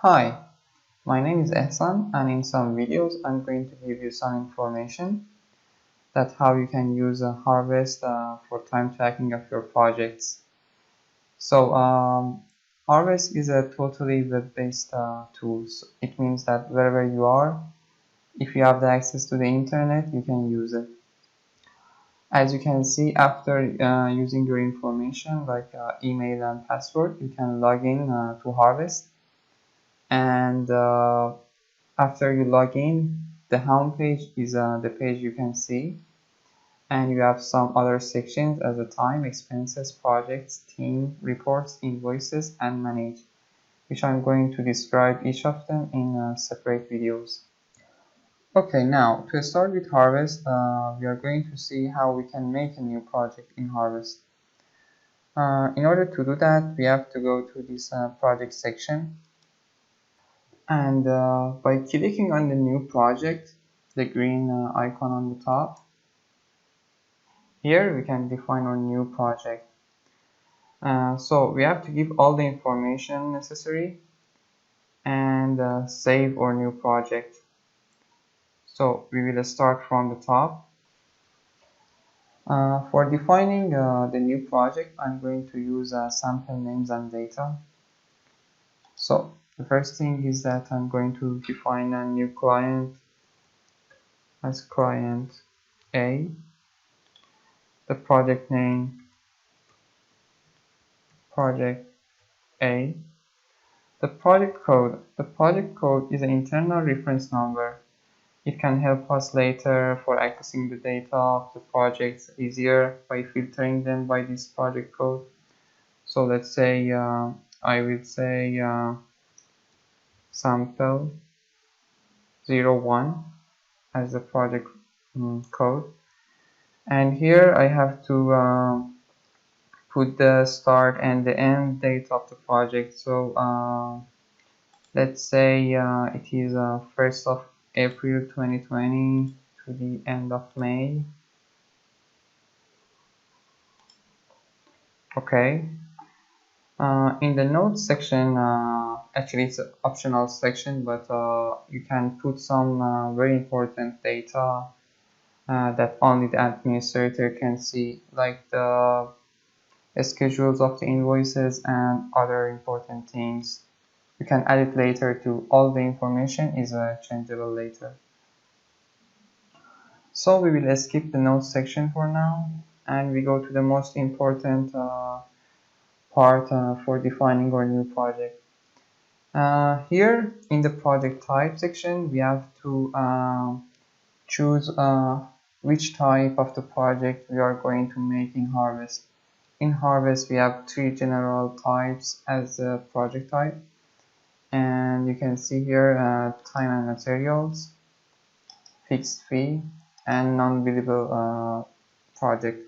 Hi, my name is Ehsan, and in some videos I'm going to give you some information that how you can use a Harvest for time tracking of your projects. So Harvest is a totally web-based tool. So it means that wherever you are, if you have the access to the internet, you can use it. As you can see, after using your information like email and password, you can log in to Harvest, and after you log in, the home page is the page you can see, and you have some other sections as the time, expenses, projects, team, reports, invoices, and manage, which I'm going to describe each of them in separate videos. Okay, now to start with Harvest, we are going to see how we can make a new project in Harvest. In order to do that, we have to go to this project section, and by clicking on the new project, the green icon on the top, here we can define our new project. So we have to give all the information necessary and save our new project. So we will start from the top. For defining the new project, I'm going to use sample names and data. So the first thing is that I'm going to define a new client as client A, the project name project A, the project code. The project code is an internal reference number. It can help us later for accessing the data of the projects easier by filtering them by this project code. So let's say I will say sample 01 as the project code, and here I have to put the start and the end date of the project. So let's say it is 1st of April 2020 to the end of May. Okay. In the notes section, actually it's an optional section, but you can put some very important data that only the administrator can see, like the schedules of the invoices and other important things. You can add it later to all the information is changeable later. So we will skip the notes section for now, and we go to the most important part for defining our new project. Here in the project type section, we have to choose which type of the project we are going to make in Harvest. In Harvest, we have three general types as the project type, and you can see here time and materials, fixed fee, and non-billable project.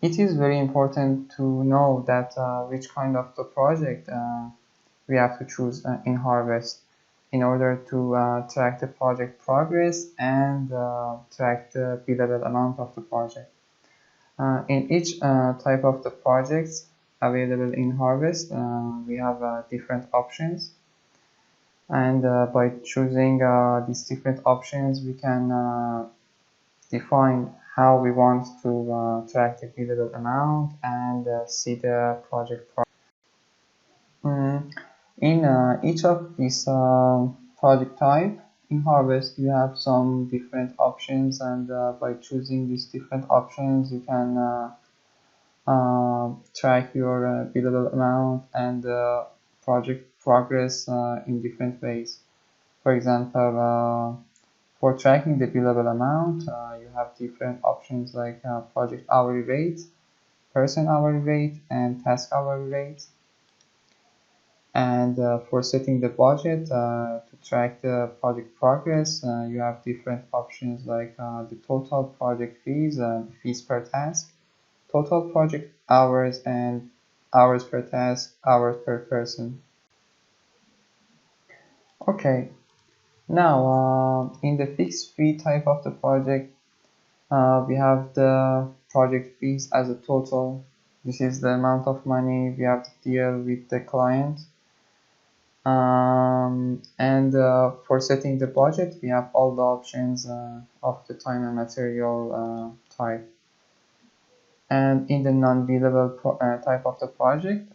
It is very important to know that which kind of the project we have to choose in Harvest in order to track the project progress and track the billable amount of the project. In each type of the projects available in Harvest, we have different options, and by choosing these different options, we can define how we want to track the billable amount and see the project progress. In each of these project type in Harvest, you have some different options, and by choosing these different options, you can track your billable amount and project progress in different ways. For example, for tracking the billable amount, you have different options like project hourly rate, person hourly rate, and task hourly rate. And for setting the budget to track the project progress, you have different options like the total project fees, fees per task, total project hours, and hours per task, hours per person. Okay, now in the fixed fee type of the project, we have the project fees as a total. This is the amount of money we have to deal with the client. And for setting the budget, we have all the options of the time and material type. And in the non-billable type of the project,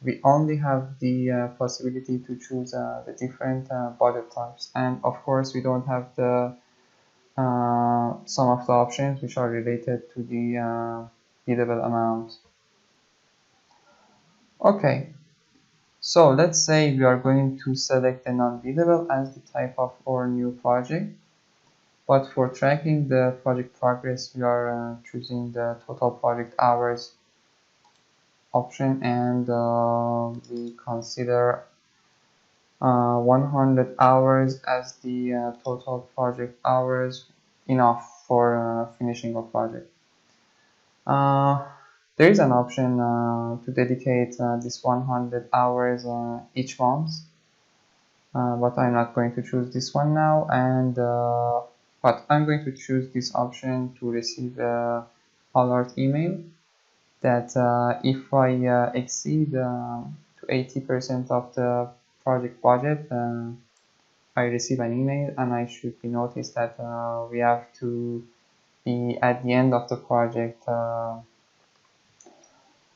we only have the possibility to choose the different budget types. And of course, we don't have the some of the options which are related to the billable amount. Okay, so let's say we are going to select the non-billable as the type of our new project. But for tracking the project progress, we are choosing the total project hours option, and we consider 100 hours as the total project hours, enough for finishing a project. There is an option to dedicate this 100 hours each month, but I'm not going to choose this one now, and but I'm going to choose this option to receive a alert email that if I exceed to 80% of the project budget, I receive an email and I should be noticed that we have to be at the end of the project.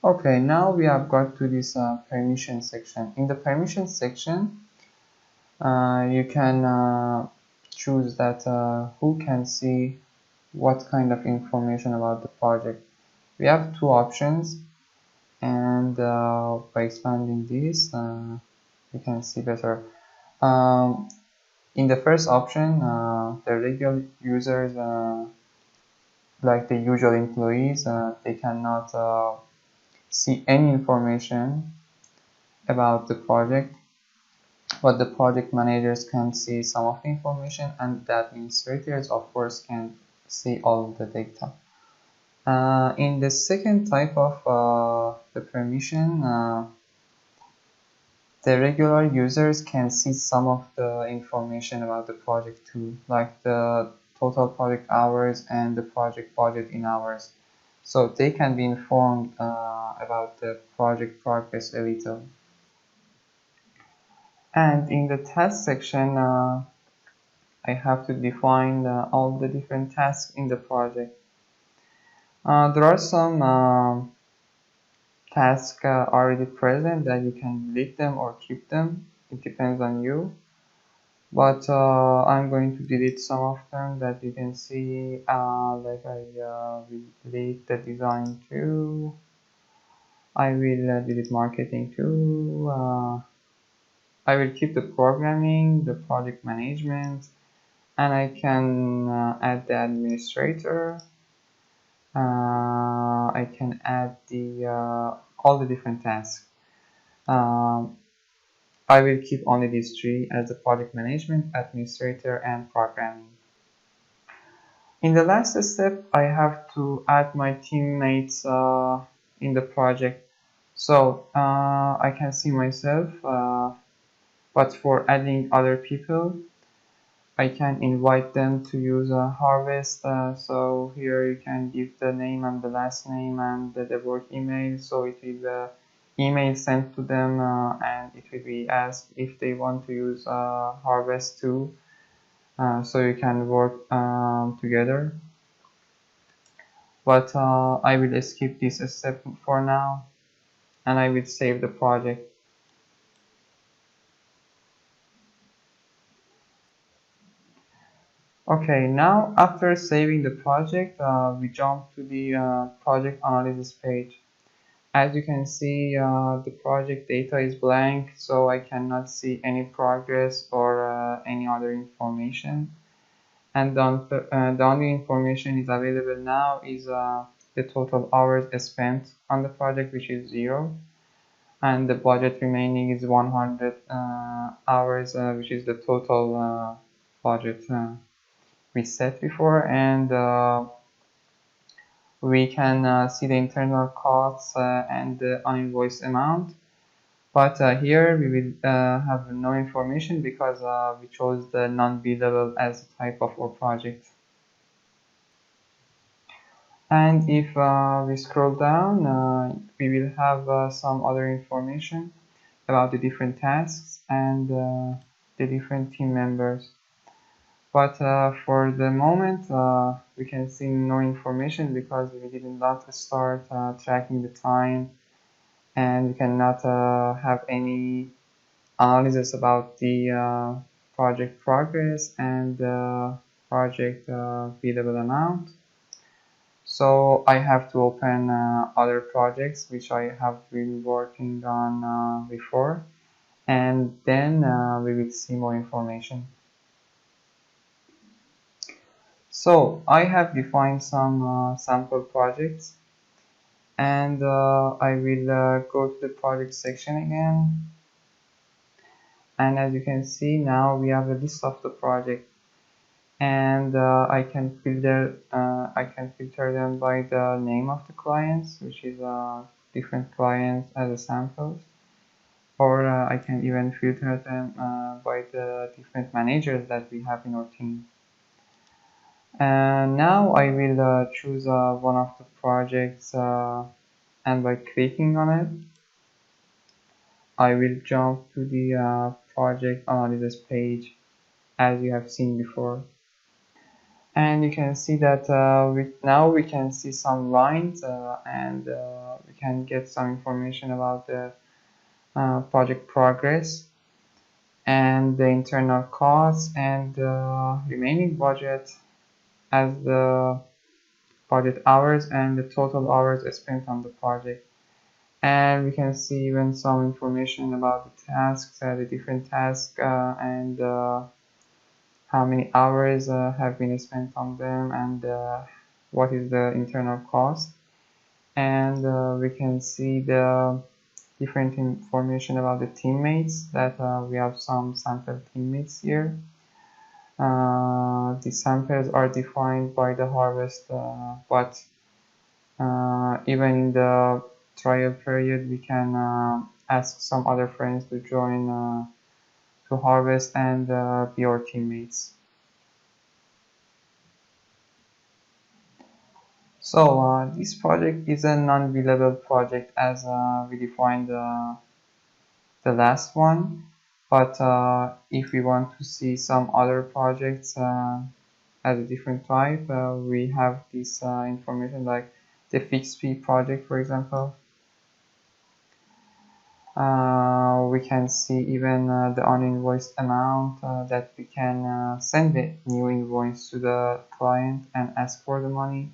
Okay, now we have got to this permission section. In the permission section, you can choose that who can see what kind of information about the project. We have two options, and by expanding this, you can see better. In the first option, the regular users, like the usual employees, they cannot see any information about the project, but the project managers can see some of the information, and the administrators, of course, can see all the data. In the second type of the permission, the regular users can see some of the information about the project too, like the total project hours and the project budget in hours. So they can be informed about the project progress a little. And in the task section, I have to define all the different tasks in the project. There are some tasks already present that you can delete them or keep them. It depends on you. But I'm going to delete some of them that you can see, like I will delete the design too. I will delete marketing too. I will keep the programming, the project management, and I can add the administrator. I can add the all the different tasks. I will keep only these three as the project management, administrator, and programming. In the last step, I have to add my teammates in the project. So I can see myself, but for adding other people, I can invite them to use Harvest. So here you can give the name and the last name and the work email. So it will email sent to them, and it will be asked if they want to use Harvest too. So you can work together. But I will skip this step for now, and I will save the project. Okay, now after saving the project, we jump to the project analysis page. As you can see, the project data is blank, so I cannot see any progress or any other information. And the only information is available now is the total hours spent on the project, which is 0. And the budget remaining is 100 hours, which is the total budget we set before. And we can see the internal costs and the uninvoiced amount. But here we will have no information because we chose the non-billable as a type of our project. And if we scroll down, we will have some other information about the different tasks and the different team members. But for the moment, we can see no information because we did not start tracking the time, and we cannot have any analysis about the project progress and project billable amount. So I have to open other projects which I have been working on before, and then we will see more information. So I have defined some sample projects, and I will go to the project section again. And as you can see, now we have a list of the project, and I can filter them by the name of the clients, which is different clients as a samples, or I can even filter them by the different managers that we have in our team. And now I will choose one of the projects, and by clicking on it, I will jump to the project analysis page as you have seen before. And you can see that now we can see some lines and we can get some information about the project progress and the internal costs and the remaining budget as the budget hours and the total hours spent on the project. And we can see even some information about the tasks, the different tasks and how many hours have been spent on them and what is the internal cost. And we can see the different information about the teammates, that we have some sample teammates here. The samples are defined by the harvest, but even in the trial period we can ask some other friends to join to harvest and be our teammates. So this project is a non-billable project as we defined the last one, but if we want to see some other projects as a different type, we have this information like the fixed fee project, for example. We can see even the uninvoiced amount that we can send the new invoice to the client and ask for the money.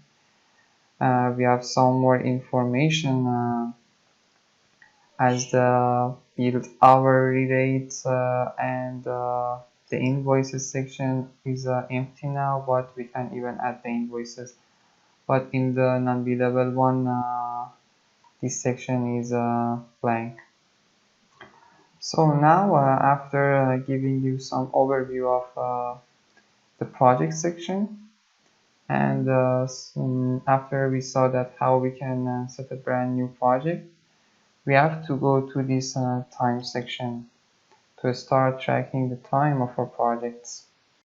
We have some more information as the billed hourly rate and the invoices section is empty now, but we can even add the invoices. But in the non-billable one, this section is blank. So now after giving you some overview of the project section, and after we saw that how we can set a brand new project, we have to go to this time section to start tracking the time of our projects.